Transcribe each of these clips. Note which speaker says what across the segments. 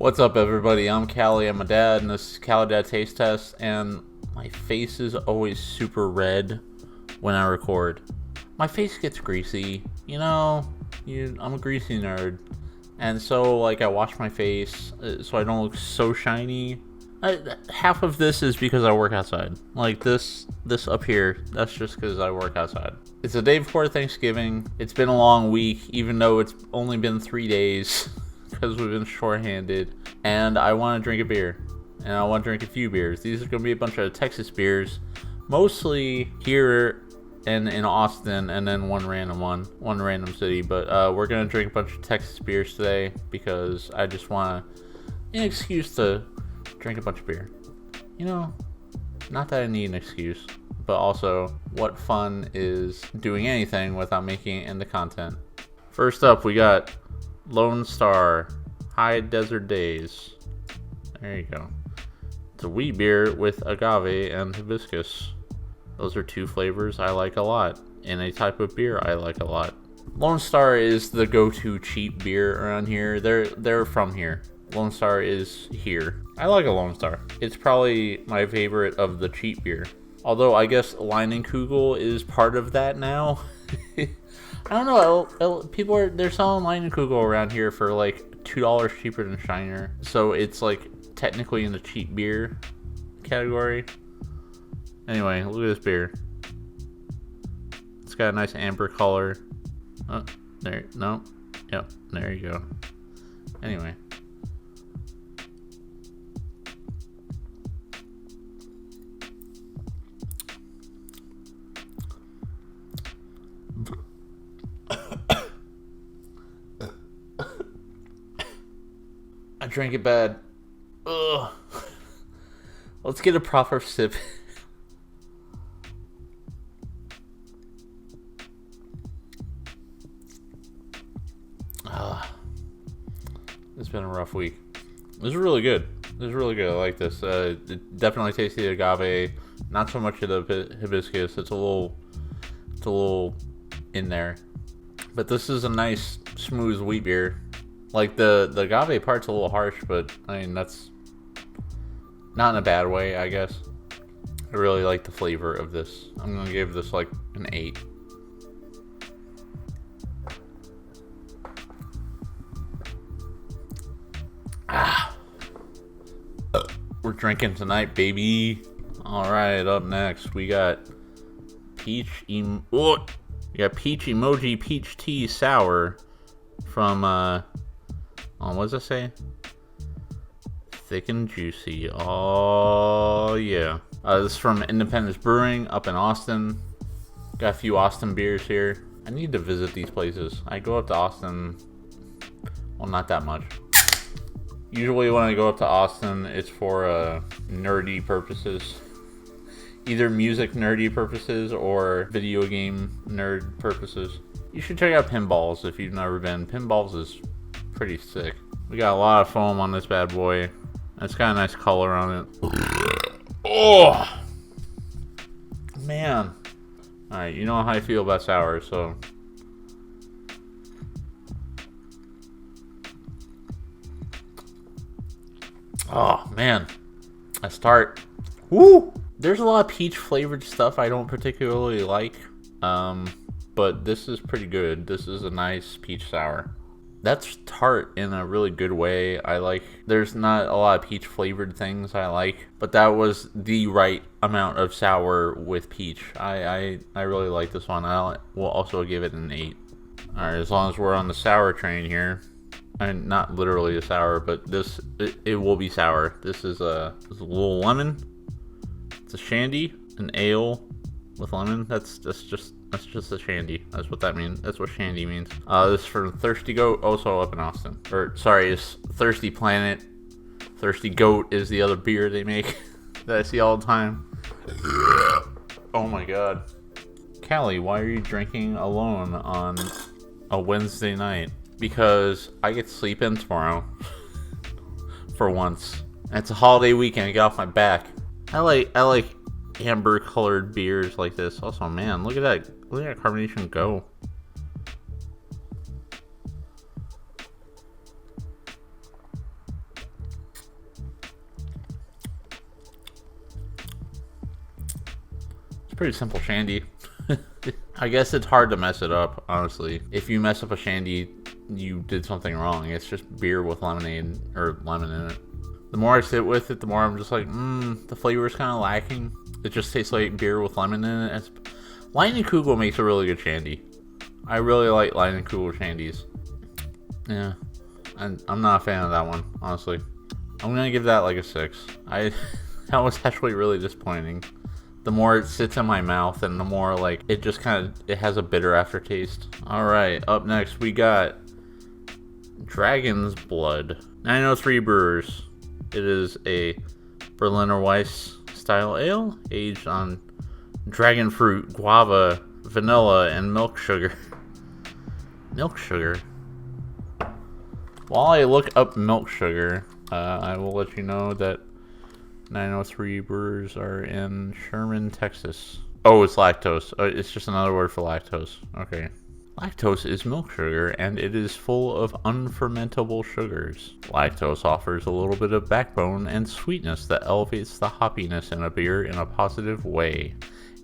Speaker 1: What's up, everybody? I'm Callie. I'm a dad, and this is CaliDad Taste Test. And my face is always super red when I record. My face gets greasy. You know, I'm a greasy nerd, and so I wash my face so I don't look so shiny. Half of this is because I work outside. Like this up here, that's just because I work outside. It's the day before Thanksgiving. It's been a long week, even though it's only been 3 days. Because we've been short-handed, and I want to drink a beer, and I want to drink a few beers. These are going to be a bunch of Texas beers, mostly here and in Austin, and then one random city. But we're going to drink a bunch of Texas beers today because I just want an excuse to drink a bunch of beer. You know, not that I need an excuse, but also what fun is doing anything without making it into content. First up, we got Lone Star High Desert Days. There you go. It's a wheat beer with agave and hibiscus. Those are two flavors I like a lot, and a type of beer I like a lot. Lone Star is the go-to cheap beer around here. They're from here. Lone Star is here. I like a Lone Star. It's probably my favorite of the cheap beer. Although I guess Leinenkugel is part of that now. I don't know. They're selling Leinenkugel around here for like $2 cheaper than Shiner, so it's like technically in the cheap beer category. Anyway, look at this beer. It's got a nice amber color. Oh, there. No. Yep. There you go. Anyway. I drank it bad. Ugh. Let's get a proper sip. It's been a rough week. This is really good. This is really good. I like this. It definitely tastes the agave. Not so much of the hibiscus. It's a little in there. But this is a nice, smooth wheat beer. Like the agave part's a little harsh, but I mean that's not in a bad way, I guess. I really like the flavor of this. I'm gonna give this like an 8. We're drinking tonight, baby. All right, up next we got peach Emoji peach tea sour from what does it say? Thick and juicy. Oh yeah. This is from Independence Brewing up in Austin. Got a few Austin beers here. I need to visit these places. I go up to Austin, well, not that much. Usually when I go up to Austin, it's for nerdy purposes. Either music nerdy purposes or video game nerd purposes. You should check out Pinballs if you've never been. Pinballs is pretty sick. We got a lot of foam on this bad boy. It's got a nice color on it. Oh man. Alright, you know how I feel about sour, so oh man. I start. Woo! There's a lot of peach flavored stuff I don't particularly like. But this is pretty good. This is a nice peach sour. That's tart in a really good way. There's not a lot of peach flavored things I like, but that was the right amount of sour with peach. I really like this one. I will also give it an 8. Alright, as long as we're on the sour train here. And not literally a sour, but it will be sour. This is a little lemon. It's a Shandy, an ale with lemon. That's just a Shandy. That's what that means. That's what Shandy means. This is from Thirsty Goat, also up in Austin. It's Thirsty Planet. Thirsty Goat is the other beer they make that I see all the time. Oh my god. Callie, why are you drinking alone on a Wednesday night? Because I get to sleep in tomorrow. For once. And it's a holiday weekend. Get off my back. I like amber colored beers like this. Also, man, look at that carbonation go. pretty simple shandy. I guess it's hard to mess it up, honestly. If you mess up a shandy, you did something wrong. It's just beer with lemonade or lemon in it. The more I sit with it, the more I'm just like, the flavor is kind of lacking. It just tastes like beer with lemon in it. Leinenkugel makes a really good shandy. I really like Leinenkugel shandies. Yeah, I'm not a fan of that one, honestly. I'm gonna give that like a 6. That was actually really disappointing. The more it sits in my mouth, and the more like it just it has a bitter aftertaste. All right, up next we got Dragon's Blood, 903 Brewers. It is a Berliner Weisse style ale aged on dragon fruit, guava, vanilla, and milk sugar. Milk sugar. While I look up milk sugar, I will let you know that 903 Brewers are in Sherman, Texas. Oh, it's lactose. It's just another word for lactose. Okay. Lactose is milk sugar, and it is full of unfermentable sugars. Lactose offers a little bit of backbone and sweetness that elevates the hoppiness in a beer in a positive way.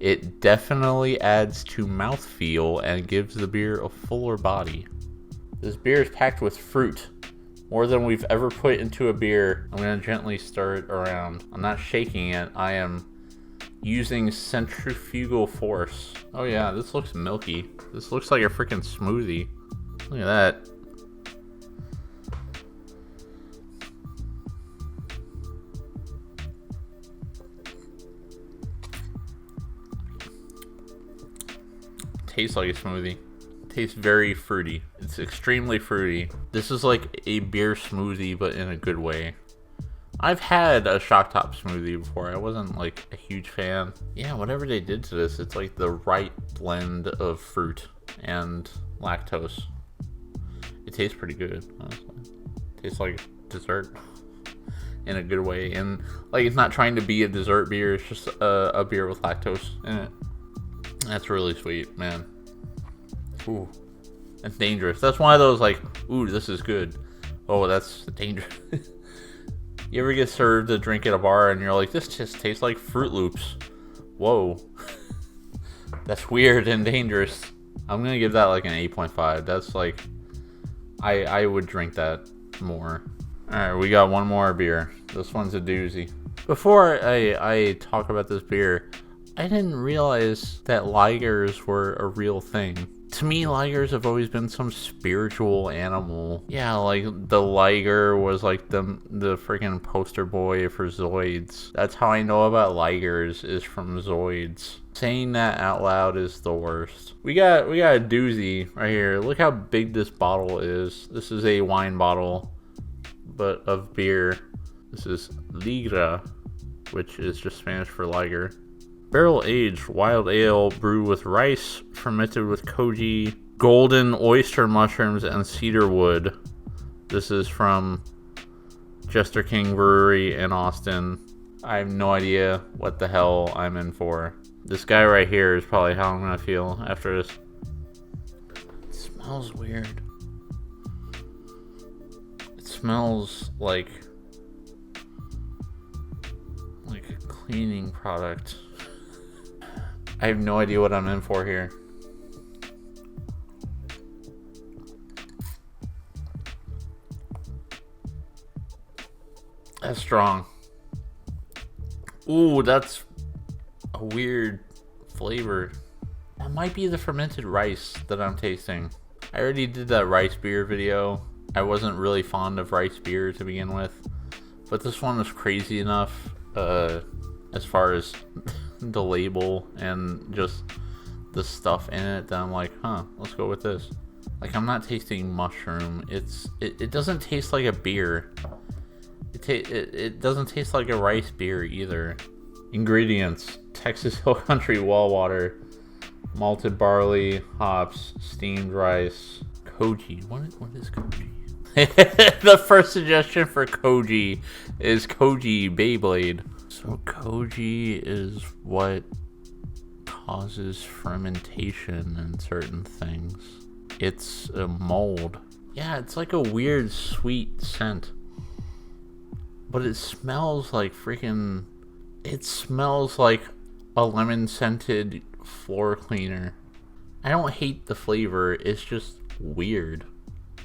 Speaker 1: It definitely adds to mouthfeel and gives the beer a fuller body. This beer is packed with fruit. More than we've ever put into a beer. I'm going to gently stir it around. I'm not shaking it. I am using centrifugal force. Oh yeah, this looks milky. This looks like a freaking smoothie. Look at that. Tastes like a smoothie. Tastes very fruity. It's extremely fruity. This is like a beer smoothie, but in a good way. I've had a shock top smoothie before. I wasn't like a huge fan. Yeah, whatever they did to this, it's like the right blend of fruit and lactose. It tastes pretty good, honestly. It tastes like dessert in a good way. And like it's not trying to be a dessert beer, it's just a beer with lactose in it. That's really sweet, man. Ooh, that's dangerous. That's one of those like, ooh, this is good. Oh, that's dangerous. You ever get served a drink at a bar and you're like, this just tastes like Fruit Loops. Whoa. That's weird and dangerous. I'm gonna give that like an 8.5. That's like, I would drink that more. Alright, we got one more beer. This one's a doozy. Before I talk about this beer, I didn't realize that ligers were a real thing. To me, ligers have always been some spiritual animal. Yeah, like the liger was like the freaking poster boy for Zoids. That's how I know about ligers, is from Zoids. Saying that out loud is the worst. We got a doozy right here. Look how big this bottle is. This is a wine bottle, but of beer. This is Ligra, which is just Spanish for liger. Barrel aged wild ale brewed with rice, fermented with Koji, golden oyster mushrooms, and cedarwood. This is from Jester Brewery in Austin. I have no idea what the hell I'm in for. This guy right here is probably how I'm gonna feel after this. It smells weird. It smells like a cleaning product. I have no idea what I'm in for here. That's strong. Ooh, that's a weird flavor. That might be the fermented rice that I'm tasting. I already did that rice beer video. I wasn't really fond of rice beer to begin with, but this one was crazy enough as far as the label and just the stuff in it that I'm like, let's go with this. Like, I'm not tasting mushroom. It doesn't taste like a beer. It doesn't taste like a rice beer either. Ingredients: Texas Hill Country well water, malted barley, hops, steamed rice, Koji. What is Koji? The first suggestion for Koji is Koji Beyblade. So Koji is what causes fermentation in certain things. It's a mold. Yeah, it's like a weird sweet scent. But it smells like freaking... It smells like a lemon scented floor cleaner. I don't hate the flavor, it's just weird.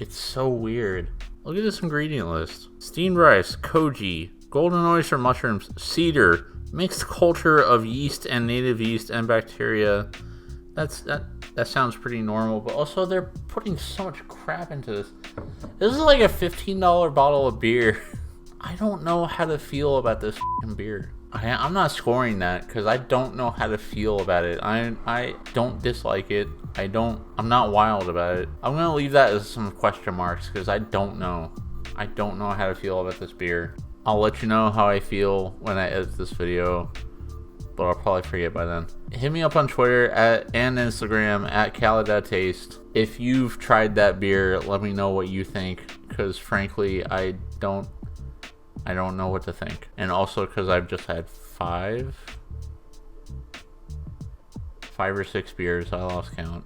Speaker 1: It's so weird. Look at this ingredient list. Steamed rice, koji, golden oyster mushrooms, cedar, mixed culture of yeast and native yeast and bacteria. That sounds pretty normal, but also they're putting so much crap into this. This is like a $15 bottle of beer. I don't know how to feel about this f***ing beer. I'm not scoring that because I don't know how to feel about it. I don't dislike it. I'm not wild about it. I'm gonna leave that as some question marks because I don't know. I don't know how to feel about this beer. I'll let you know how I feel when I edit this video, but I'll probably forget by then. Hit me up on Twitter and Instagram at CaliDad Taste. If you've tried that beer, let me know what you think because frankly, I don't know what to think. And also because I've just had five or six beers, I lost count.